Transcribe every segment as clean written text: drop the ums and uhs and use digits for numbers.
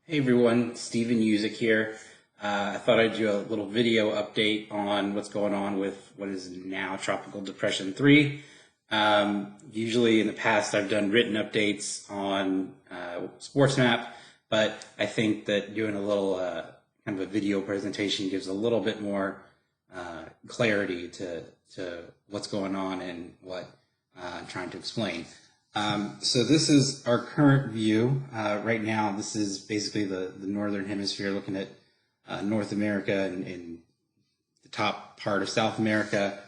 Hey everyone, Steven Usick here. I thought I'd do a little video update on what's going on with what is now Tropical Depression 3. Usually in the past I've done written updates on SportsMap, but I think that doing a little kind of a video presentation gives a little bit more clarity to what's going on and what I'm trying to explain. So this is our current view. Right now, this is basically the northern hemisphere looking at North America and the top part of South America.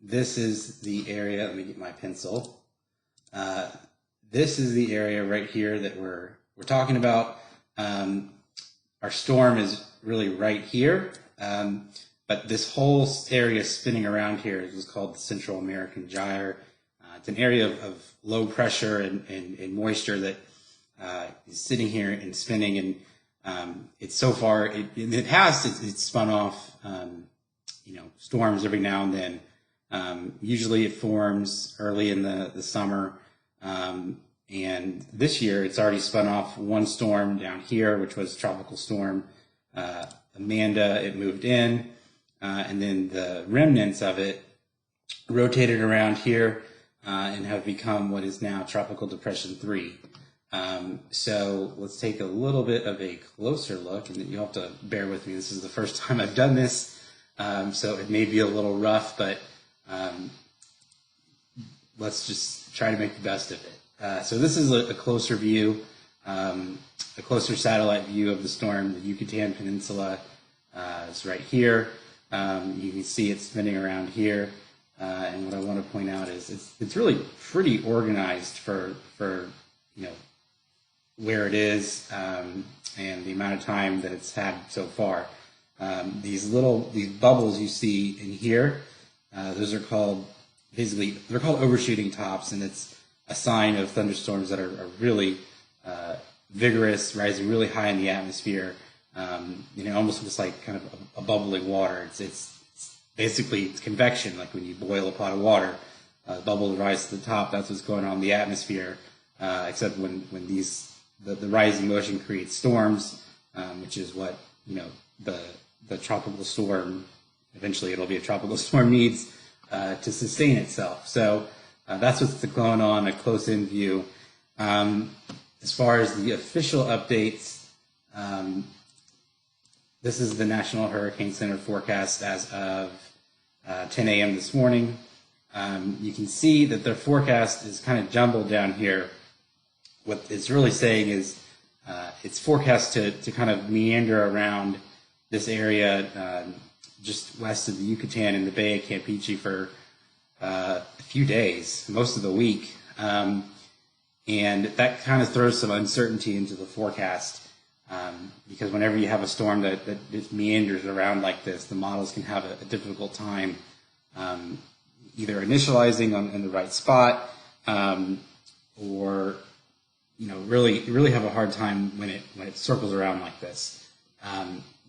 This is the area, let me get my pencil. This is the area right here that we're talking about. Our storm is really right here, but this whole area spinning around here is called the Central American Gyre. It's an area of low pressure and moisture that is sitting here and spinning, and it's so far, in the past, it's spun off, storms every now and then. Usually it forms early in the summer, and this year it's already spun off one storm down here, which was Tropical Storm Amanda. It moved in, and then the remnants of it rotated around here and have become what is now Tropical Depression 3. So let's take a little bit of a closer look, and you'll have to bear with me. This is the first time I've done this, so it may be a little rough, but let's just try to make the best of it. So this is a closer view, a closer satellite view of the storm. The Yucatan Peninsula is right here. You can see it spinning around here. And what I want to point out is it's really pretty organized for where it is and the amount of time that it's had so far. These bubbles you see in here, those are called they're called overshooting tops, and it's a sign of thunderstorms that are really vigorous, rising really high in the atmosphere. Almost looks like kind of a bubbling water. It's basically, it's convection, like when you boil a pot of water, bubbles rise to the top. That's what's going on in the atmosphere, except when the rising motion creates storms, which is what the tropical storm, eventually it'll be a tropical storm, needs to sustain itself. So that's what's going on, a close-in view. As far as the official updates, this is the National Hurricane Center forecast as of 10 a.m. this morning. You can see that their forecast is kind of jumbled down here. What it's really saying is it's forecast to kind of meander around this area just west of the Yucatan and the Bay of Campeche for a few days, most of the week. And that kind of throws some uncertainty into the forecast. Because whenever you have a storm that just meanders around like this, the models can have a difficult time either initializing in the right spot or really have a hard time when it circles around like this.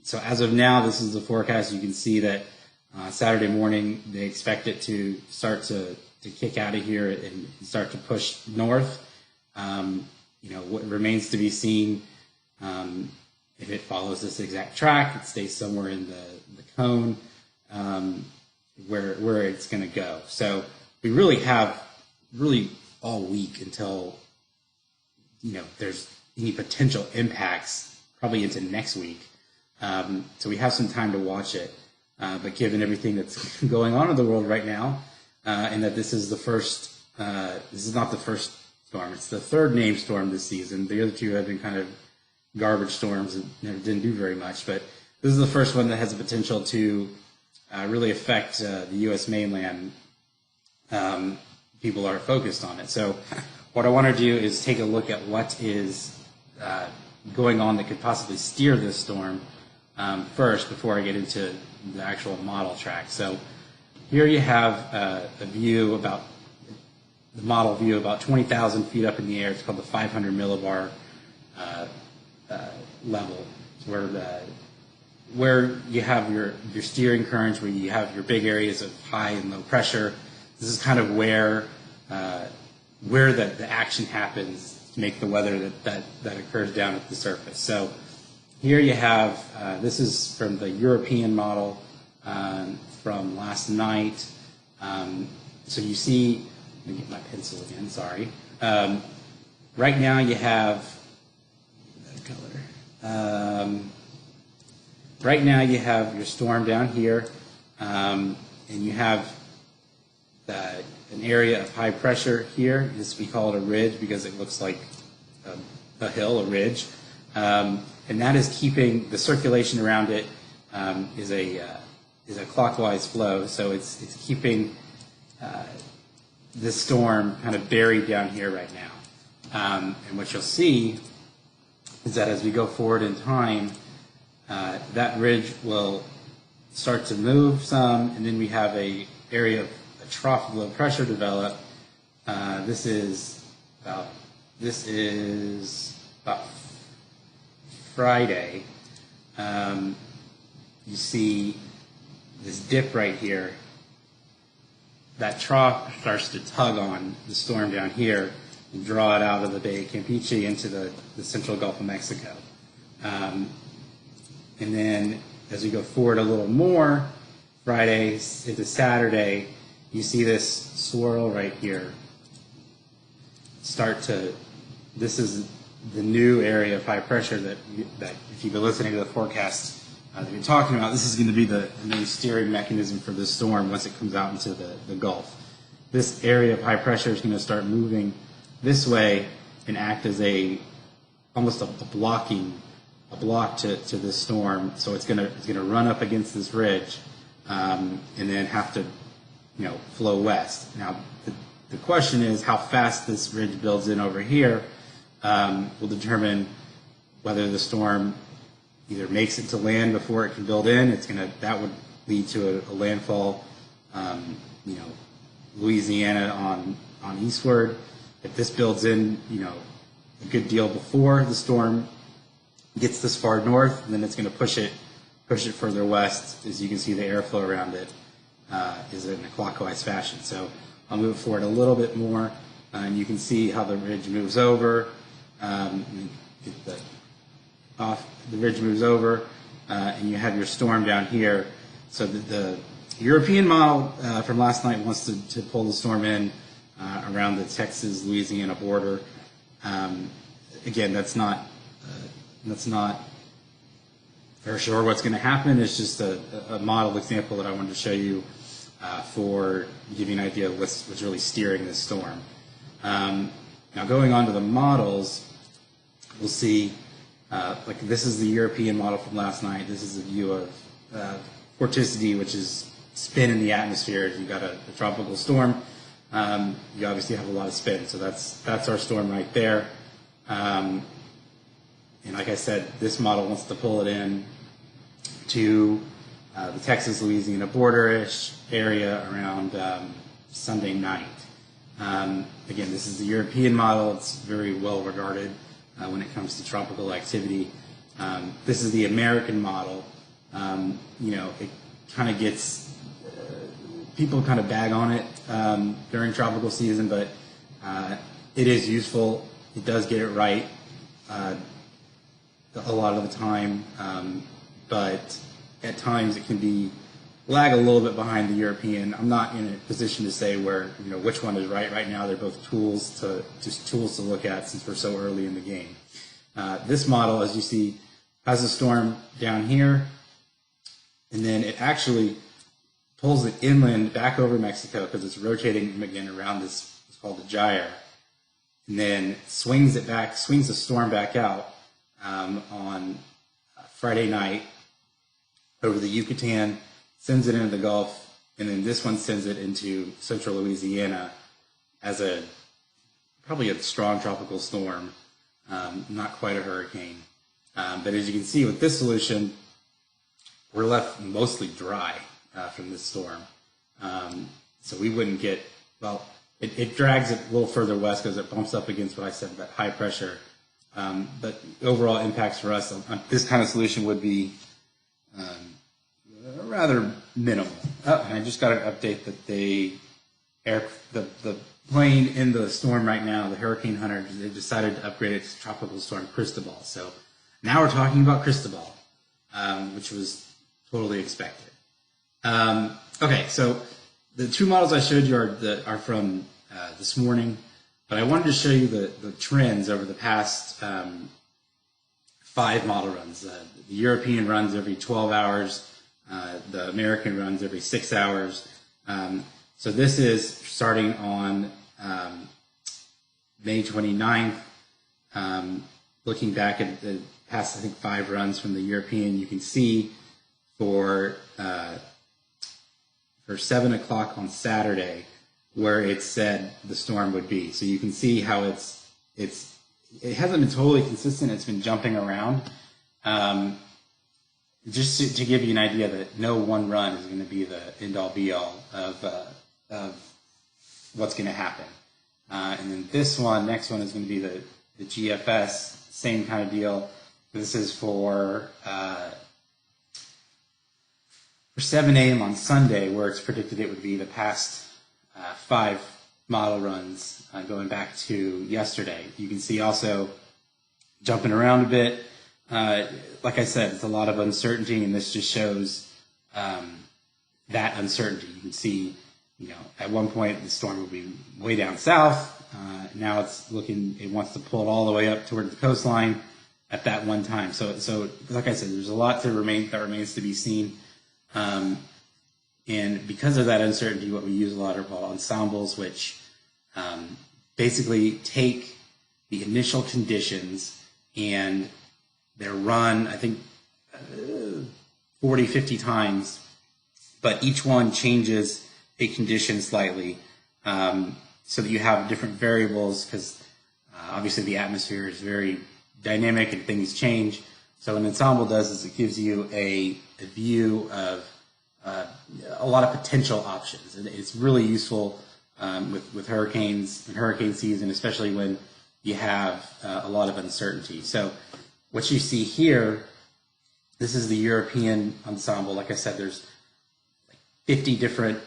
So as of now, this is the forecast. You can see that Saturday morning they expect it to start to kick out of here and start to push north. What remains to be seen. If it follows this exact track, it stays somewhere in the cone where it's going to go. So we really have all week until there's any potential impacts, probably into next week. So we have some time to watch it. But given everything that's going on in the world right now, and that this is not the first storm, it's the third named storm this season. The other two have been kind of garbage storms and didn't do very much, but this is the first one that has the potential to really affect the U.S. mainland. People are focused on it. So what I want to do is take a look at what is going on that could possibly steer this storm first before I get into the actual model track. So here you have the model view about 20,000 feet up in the air. It's called the 500 millibar level, where you have your steering currents, where you have your big areas of high and low pressure. This is kind of where the action happens make the weather that occurs down at the surface. So here you have, this is from the European model from last night. So you see, let me get my pencil again, sorry. Right now you have, that color. Right now you have your storm down here, and you have an area of high pressure here. We call it a ridge because it looks like a hill, a ridge. And that is keeping the circulation around it is a clockwise flow, so it's keeping this storm kind of buried down here right now. And what you'll see is that as we go forward in time, that ridge will start to move some, and then we have a area of a trough of low pressure develop. This is about Friday. You see this dip right here. That trough starts to tug on the storm down here and draw it out of the Bay of Campeche into the central Gulf of Mexico. And then as we go forward a little more, Friday into Saturday, you see this swirl right here start to, this is the new area of high pressure that if you've been listening to the forecast that we're talking about, this is going to be the main steering mechanism for this storm once it comes out into the Gulf. This area of high pressure is going to start moving this way and act as almost a block to this storm. So it's going to run up against this ridge and then have to flow west. Now the question is how fast this ridge builds in over here will determine whether the storm either makes it to land before it can build in. That would lead to a landfall, Louisiana on eastward. If this builds in, a good deal before the storm gets this far north, then it's going to push it further west. As you can see, the airflow around it is in a clockwise fashion. So I'll move forward a little bit more, and you can see how the ridge moves over. The ridge moves over, and you have your storm down here. So the European model from last night wants to pull the storm in around the Texas-Louisiana border. Again, that's not for sure what's going to happen. It's just a model example that I wanted to show you for give you an idea of what's really steering this storm. Now going on to the models, we'll see like this is the European model from last night. This is a view of vorticity, which is spin in the atmosphere. If you've got a tropical storm, you obviously have a lot of spin. So that's our storm right there. And like I said, this model wants to pull it in to the Texas-Louisiana border-ish area around Sunday night. Again, this is the European model. It's very well regarded when it comes to tropical activity. This is the American model. It kind of gets, people kind of bag on it during tropical season, but it is useful. It does get it right a lot of the time, but at times it can lag a little bit behind the European. I'm not in a position to say which one is right now. They're both tools to look at since we're so early in the game. This model, as you see, has a storm down here, and then it actually pulls it inland back over Mexico because it's rotating again around this, it's called the gyre, and then swings the storm back out on Friday night over the Yucatan, sends it into the Gulf, and then this one sends it into central Louisiana as probably a strong tropical storm, not quite a hurricane. But as you can see with this solution, we're left mostly dry from this storm. So we wouldn't get, it drags it a little further west because it bumps up against what I said about high pressure. But overall impacts for us on this kind of solution would be rather minimal. And I just got an update that the playing in the storm right now, the Hurricane Hunter, they've decided to upgrade it to Tropical Storm Cristobal. So now we're talking about Cristobal, which was totally expected. Okay, so the two models I showed you are from this morning, but I wanted to show you the trends over the past 5 model runs. The European runs every 12 hours. The American runs every 6 hours. So this is starting on May 29th. Looking back at the past, I think 5 runs from the European, you can see for 7 o'clock on Saturday where it said the storm would be. So you can see how it hasn't been totally consistent. It's been jumping around. Just to give you an idea that no one run is going to be the end-all be-all of what's going to happen. And then next one is going to be the GFS, same kind of deal. This is for 7 a.m. on Sunday, where it's predicted it would be the past 5 model runs going back to yesterday. You can see also jumping around a bit. Like I said, it's a lot of uncertainty, and this just shows that uncertainty. You can see, at one point the storm would be way down south. Now it wants to pull it all the way up toward the coastline at that one time. So like I said, there's a lot that remains to be seen. And because of that uncertainty, what we use a lot are called ensembles, which basically take the initial conditions and they're run, I think, 40, 50 times, but each one changes a condition slightly so that you have different variables, because obviously the atmosphere is very dynamic and things change. So what an ensemble does is it gives you a view of a lot of potential options. And it's really useful with hurricanes and hurricane season, especially when you have a lot of uncertainty. So what you see here, this is the European ensemble. Like I said, there's like 50 different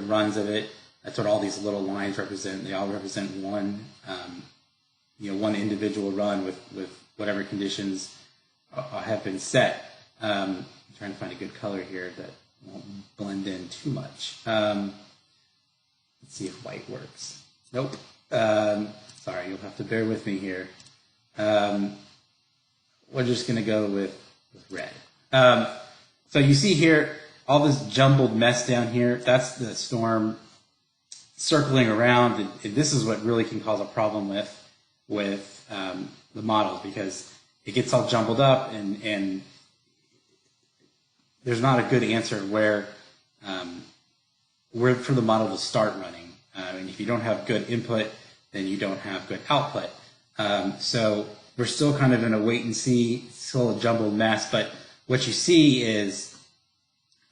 runs of it. That's what all these little lines represent. They all represent one individual run with whatever conditions have been set. I'm trying to find a good color here that won't blend in too much. Let's see if white works. Nope. Sorry, you'll have to bear with me here. We're just going to go with red. So you see here, all this jumbled mess down here, that's the storm circling around. And this is what really can cause a problem with the models, because it gets all jumbled up and there's not a good answer where for the model to start running. And if you don't have good input, then you don't have good output. So we're still kind of in a wait and see, still a jumbled mess. But what you see is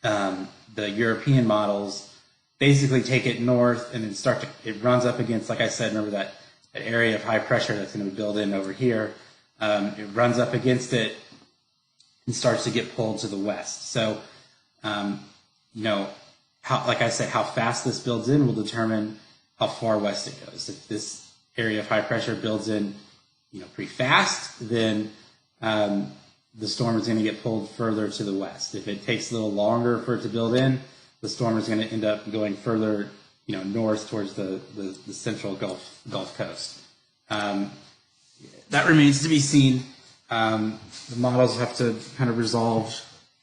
the European models basically take it north and then it runs up against, like I said, remember that area of high pressure that's going to be built in over here. It runs up against it and starts to get pulled to the west. So, like I said, how fast this builds in will determine how far west it goes. If this area of high pressure builds in, pretty fast, then the storm is going to get pulled further to the west. If it takes a little longer for it to build in, the storm is going to end up going further, north towards the central Gulf Coast. That remains to be seen. The models have to kind of resolve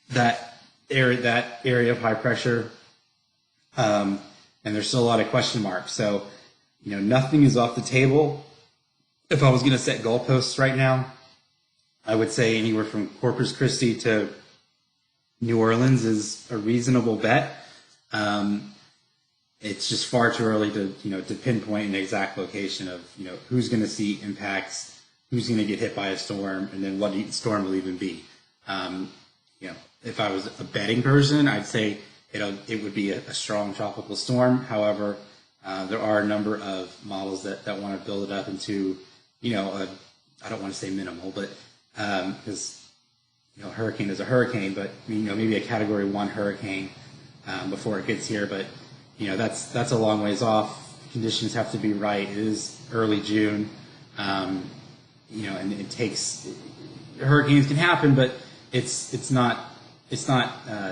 that area of high pressure, and there's still a lot of question marks. So, nothing is off the table. If I was going to set goalposts right now, I would say anywhere from Corpus Christi to New Orleans is a reasonable bet. It's just far too early to pinpoint an exact location of who's going to see impacts, who's going to get hit by a storm, and then what the storm will even be. If I was a betting person, I'd say it would be a strong tropical storm. However, there are a number of models that want to build it up into, I don't want to say minimal, but because a hurricane is a hurricane, but maybe a Category 1 hurricane before it gets here. But that's a long ways off. conditions have to be right. It is early June, and it takes, hurricanes can happen, but it's not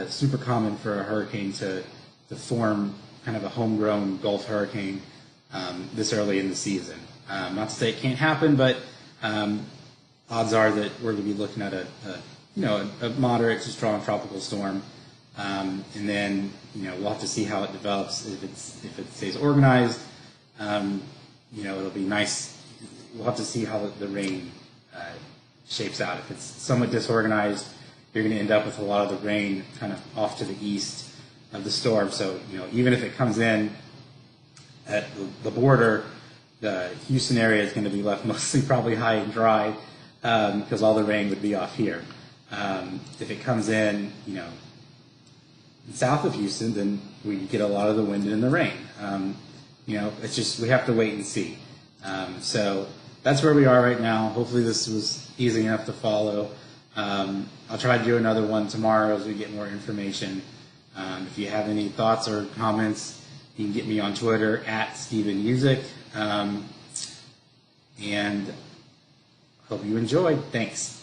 super common for a hurricane to form kind of a homegrown Gulf hurricane this early in the season. Not to say it can't happen, but odds are that we're going to be looking at a moderate to strong tropical storm, and then we'll have to see how it develops. If it stays organized, it'll be nice. We'll have to see how the rain shapes out. If it's somewhat disorganized, you're going to end up with a lot of the rain kind of off to the east of the storm. So even if it comes in at the border, the Houston area is going to be left mostly probably high and dry because all the rain would be off here. If it comes in, south of Houston, then we get a lot of the wind and the rain. It's just we have to wait and see. So that's where we are right now. Hopefully this was easy enough to follow. I'll try to do another one tomorrow as we get more information. If you have any thoughts or comments, you can get me on Twitter at Steven Music. And hope you enjoyed. Thanks.